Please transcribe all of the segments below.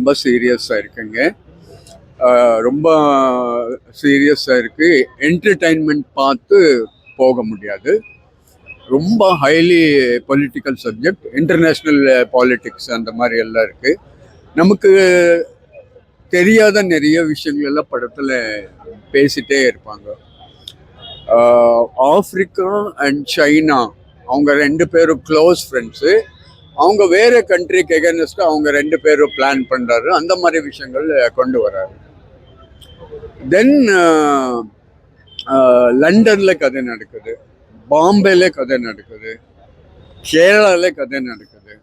ரொம்ப சீரியஸாக இருக்குங்க. ரொம்ப சீரியஸாக இருக்குது. என்டர்டைன்மெண்ட் பார்த்து போக முடியாது. ரொம்ப highly political subject, international politics அந்த மாதிரி எல்லாம் இருக்குது. நமக்கு தெரியாத நிறைய விஷயங்கள் எல்லாம் படத்தில் பேசிட்டே இருப்பாங்க. ஆப்பிரிக்கா அண்ட் சைனா அவங்க ரெண்டு பேரும் க்ளோஸ் ஃப்ரெண்ட்ஸு. அவங்க வேற கண்ட்ரிக்கு எகென்ஸ்டாக அவங்க ரெண்டு பேரும் பிளான் பண்ணுறாரு. அந்த மாதிரி விஷயங்கள் கொண்டு வர்றாரு. தென் லண்டனில் கதை நடக்குது, பாம்பேல கதை நடக்குது, கேரளாவில் கதை நடக்குது,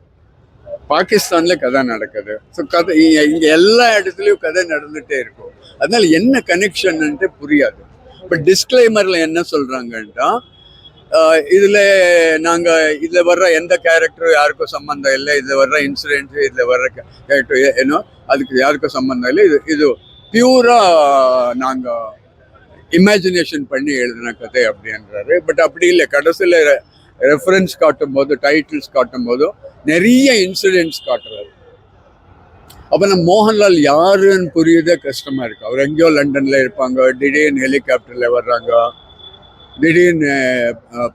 பாகிஸ்தானில் கதை நடக்குது. ஸோ கதை இங்கே எல்லா இடத்துலையும் கதை நடந்துகிட்டே இருக்கும். அதனால என்ன கனெக்ஷன்ட்டு புரியாது. இப்போ டிஸ்க்ளைமரில் என்ன சொல்கிறாங்கன்னா, இதில் இதில் வர்ற எந்த கேரக்டரும் யாருக்கும் சம்மந்தம் இல்லை, இதில் வர்ற இன்சிடென்ட்ஸு, இதில் வர்ற கேரக்டர் ஏன்னோ அதுக்கு யாருக்கும் சம்மந்தம் இல்லை, இது பியூராக நாங்கள் இமேஜினேஷன் பண்ணி எழுதின கதை அப்படின்றாரு. பட் அப்படி இல்லை. கடைசியில் ரெஃபரன்ஸ் காட்டும் போது, டைட்டில்ஸ் காட்டும் போதும் நிறைய இன்சிடென்ட்ஸ் காட்டுறாரு. அப்போ நம்ம மோகன்லால் யாருன்னு புரியுதே கஷ்டமாக இருக்குது. அவர் எங்கேயோ லண்டனில் இருப்பாங்க, திடீர்னு ஹெலிகாப்டரில் வர்றாங்க, திடீர்னு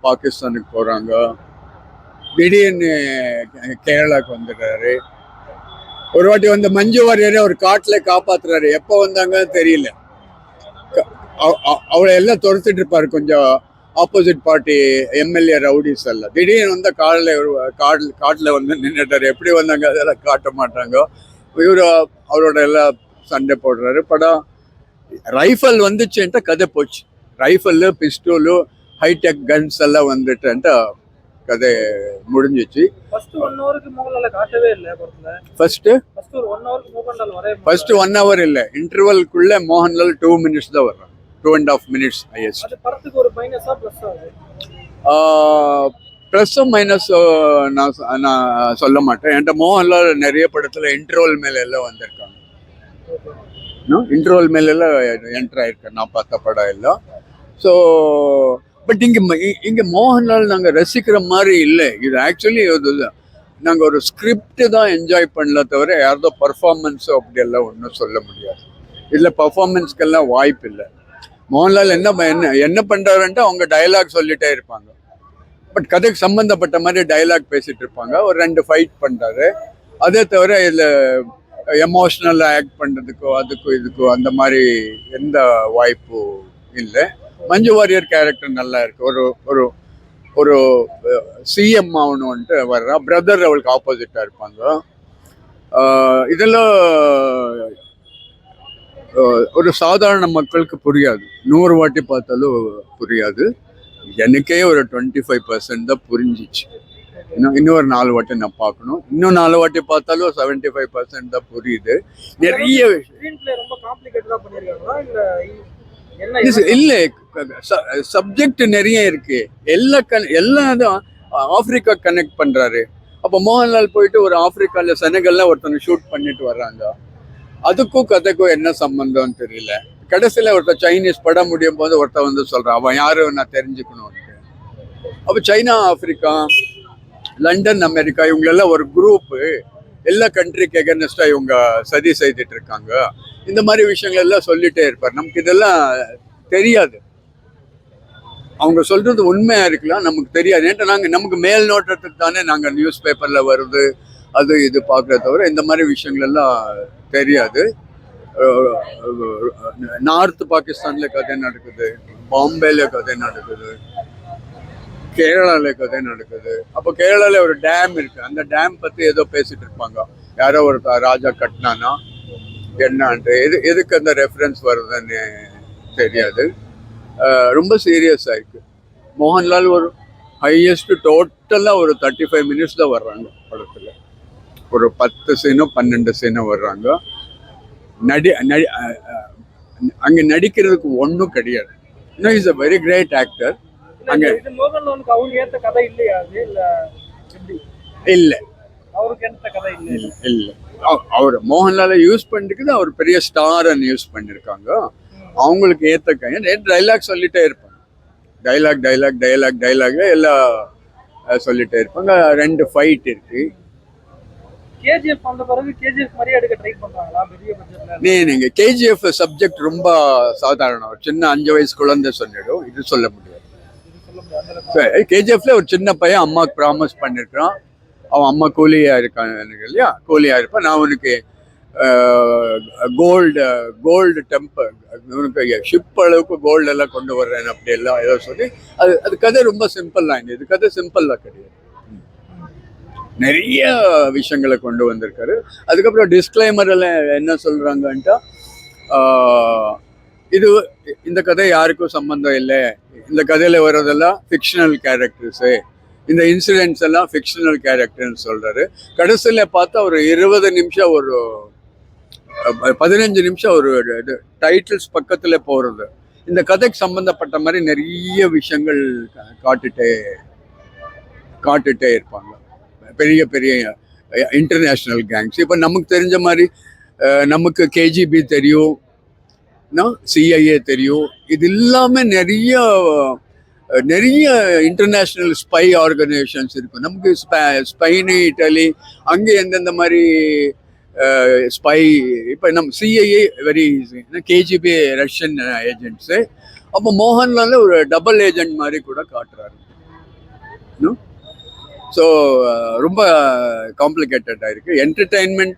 பாகிஸ்தானுக்கு போகிறாங்க, திடீர்னு கேரளாவுக்கு வந்துடுறாரு. ஒரு வாட்டி வந்து மஞ்சு வாரியரே ஒரு காட்டில் காப்பாற்றுறாரு. எப்போ வந்தாங்கன்னு தெரியல. அவளை எல்லாம் துரத்துட்டு இருப்பாரு கொஞ்சம் ஆப்போசிட் பார்ட்டி எம்எல்ஏ ரவுடிஸ் எல்லாம். திடீர்னு வந்து காட்டில் வந்து நின்றுட்டாரு. எப்படி வந்தாங்க அதெல்லாம் காட்ட மாட்டாங்க. இவர் அவரோட எல்லாம் சண்டை போடுறாரு. படம் ரைஃபிள் வந்துச்சுன்ட்டு கதை போச்சு. ரைஃபிள், பிஸ்டோலு, ஹைடெக் கன்ஸ் எல்லாம் வந்துட்டுன்ட்டு கதை முடிஞ்சிச்சு. ஃபர்ஸ்ட் 1 hour இல்லை, இன்டர்வல்குள்ள மோகன்லால் 2 minutes தான் வர்றாங்க. 2.5 minutes ஹையஸ்ட். ப்ளஸ்ஸும் மைனஸ் நான் சொல்ல மாட்டேன். என்கிட்ட மோகன்லால் நிறைய படத்தில் இன்டர்வல் மேல எல்லாம் வந்திருக்காங்க. இன்டர்வல் மேல எல்லாம் என்டர் ஆயிருக்கேன் நான் பார்த்த படம் எல்லாம். ஸோ பட் இங்கே மோகன்லால் நாங்கள் ரசிக்கிற மாதிரி இல்லை. இது ஆக்சுவலி நாங்கள் ஒரு ஸ்கிரிப்ட் தான் என்ஜாய் பண்ணல தவிர யாரதோ பர்ஃபார்மன்ஸோ அப்படியெல்லாம் ஒன்றும் சொல்ல முடியாது. இதில் பர்ஃபார்மன்ஸ்க்கெல்லாம் வாய்ப்பு இல்லை. மோகன்லால் என்ன பண்ணுறாருன்ட்டு அவங்க டைலாக் சொல்லிட்டே இருப்பாங்க. பட் கதைக்கு சம்மந்தப்பட்ட மாதிரி டைலாக் பேசிகிட்டு இருப்பாங்க. ஒரு 2 ஃபைட் பண்ணுறாரு. அதே தவிர இதில் எமோஷ்னலாக ஆக்ட் பண்ணுறதுக்கோ அதுக்கோ இதுக்கோ அந்த மாதிரி எந்த வாய்ப்பும் இல்லை. மஞ்சு வாரியர் கேரக்டர் நல்லா இருக்கு. ஒரு ஒரு சிஎம் ஆகணும்ன்ட்டு வர்றா. பிரதர் அவளுக்கு ஆப்போசிட்டாக இருப்பாங்க. இதெல்லாம் ஒரு சாதாரண மக்களுக்கு புரியாது. 100 வாட்டி பார்த்தாலும் புரியாது. எனக்கே ஒரு 25% தான் புரிஞ்சிச்சு. இன்னொரு 4 வாட்டி நான் பார்க்கணும். இன்னும் 4 வாட்டி பார்த்தாலும் 75% தான் புரியுது. நிறைய இல்லை, சப்ஜெக்ட் நிறைய இருக்கு. எல்லாம் ஆப்பிரிக்கா கனெக்ட் பண்றாரு. அப்போ மோகன்லால் போயிட்டு ஒரு ஆப்பிரிக்கால செனகல்ல ஒருத்தனை ஷூட் பண்ணிட்டு வர்றாங்க. அதுக்கும் கதைக்கும் என்ன சம்பந்தம்னு தெரியல. கடைசியில் ஒருத்தர் சைனீஸ் படம் முடியும் போது ஒருத்தர் வந்து சொல்றான் அவன் யாரு நான் தெரிஞ்சுக்கணும்னு. அப்போ சைனா, ஆப்பிரிக்கா, லண்டன், அமெரிக்கா இவங்களெல்லாம் ஒரு குரூப்பு. எல்லா கண்ட்ரிக்கு எகென்ஸ்டா இவங்க சதி செய்துட்டு இருக்காங்க. இந்த மாதிரி விஷயங்கள் எல்லாம் சொல்லிட்டே இருப்பார். நமக்கு இதெல்லாம் தெரியாது. அவங்க சொல்றது உண்மையா இருக்கலாம், நமக்கு தெரியாது. ஏன்டா நமக்கு மேல் நோட்டத்துக்கு தானே நாங்கள் நியூஸ் பேப்பர்ல வருது அது இது பார்க்கறத தவிர இந்த மாதிரி விஷயங்கள் எல்லாம் தெரியாது. நார்த் பாகிஸ்தான்ல கதை நடக்குது, பாம்பேல கதை நடக்குது, கேரளால கதை நடக்குது. அப்போ கேரளால ஒரு டேம் இருக்கு. அந்த டேம் பத்தி ஏதோ பேசிட்டு இருப்பாங்க. யாரோ ஒரு ராஜா கட்டினானா என்னன்ட்டு எதுக்கு அந்த ரெஃபரன்ஸ் வருதுன்னு தெரியாது. ரொம்ப சீரியஸாக இருக்கு. மோகன்லால் ஒரு ஹையஸ்ட் டோட்டலாக ஒரு 35 minutes தான் வர்றாங்க படத்தில். ஒரு 10 சீனோ 12 சீனோ வர்றாங்க. அங்கே நடிக்கிறதுக்கு ஒன்றும் கிடையாது. இன்னும் is a very great actor. அங்கே இல்லை, இல்லை, அவர் மோகன்லாலை யூஸ் பண்ணிருக்குது. அவர் பெரிய ஸ்டார்ன்னு யூஸ் பண்ணியிருக்காங்க. அவங்களுக்கு ஏற்ற டைலாக் சொல்லிட்டே இருப்பாங்க. டைலாக் எல்லாம் சொல்லிட்டே இருப்பாங்க. 2 ஃபைட் இருக்கு. கேஜிஎஃப் வந்த பிறகு கேஜிஎஃப் மாதிரியே எடுக்க ட்ரை பண்றாங்களா பெரிய பட்ஜெட்ல? நீங்க கேஜிஎஃப் சப்ஜெக்ட் ரொம்ப சாதாரணம். ஒரு சின்ன 5 வயசு குழந்தை சொல்லிடும், இது சொல்ல முடியாது. இது சொல்ல முடியாது அந்த அளவுக்கு. கேஜிஎஃப்ல ஒரு சின்ன பையன் அம்மாவுக்கு ப்ராமிஸ் பண்ணிருக்கான், அவன் அம்மா கூலியா இருக்கான் இல்லையா, கூலியா இருப்பான், நான் உனக்கு கோல்டு டெம்பர் உனக்கு ஷிப் அளவுக்கு கோல்டு எல்லாம் கொண்டு வர்றேன் அப்படி எல்லாம் ஏதோ சொல்லி அது கதை ரொம்ப சிம்பிள் லாங்க. இது கதை சிம்பிளா கிடையாது, நிறைய விஷயங்களை கொண்டு வந்திருக்காரு. அதுக்கப்புறம் டிஸ்க்ளைமர் எல்லாம் என்ன சொல்றாங்கன்ட்டா, இந்த கதை யாருக்கும் சம்பந்தம் இல்லை, இந்த கதையில வர்றதெல்லாம் ஃபிக்ஷனல் கேரக்டர்ஸு, இந்த இன்சிடென்ட்ஸ் எல்லாம் ஃபிக்ஷனல் கேரக்டர்னு சொல்றாரு. கடைசியில பார்த்தா ஒரு 20 நிமிஷம் ஒரு 15 நிமிஷம் ஒரு டைட்டில்ஸ் பக்கத்துல போறது, இந்த கதைக்கு சம்பந்தப்பட்ட மாதிரி நிறைய விஷயங்கள் காட்டுட்டே இருப்பாங்க. பெரிய பெரிய இன்டர்நேஷ்னல் கேங்ஸ், இப்போ நமக்கு தெரிஞ்ச மாதிரி நமக்கு கேஜிபி தெரியும், சிஐஏ தெரியும், இது இல்லாம நிறைய இன்டர்நேஷ்னல் ஸ்பை ஆர்கனைசேஷன்ஸ் இருக்கும். நமக்கு ஸ்பெயின், இட்டலி, அங்கே எந்தெந்த மாதிரி ஸ்பை, இப்போ நம்ம CIA very easy, KGP Russian agents. அப்போ மோகன்லால் ஒரு டபுள் ஏஜென்ட் மாதிரி கூட காட்டுறாரு. ஸோ ரொம்ப காம்ப்ளிகேட்டடாக இருக்குது. என்டர்டெயின்மெண்ட்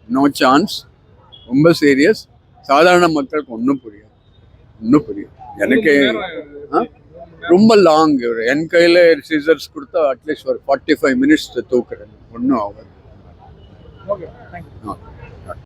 நோ சான்ஸ், ரொம்ப சீரியஸ், சாதாரண மக்களுக்கு ஒன்றும் புரியாது. எனக்கு ரொம்ப லாங், என் கையில் சீசர்ஸ் கொடுத்தா அட்லீஸ்ட் ஒரு 45 மினிட்ஸ் தூக்குறேன், ஒன்றும் ஆகாது. Okay, thank you.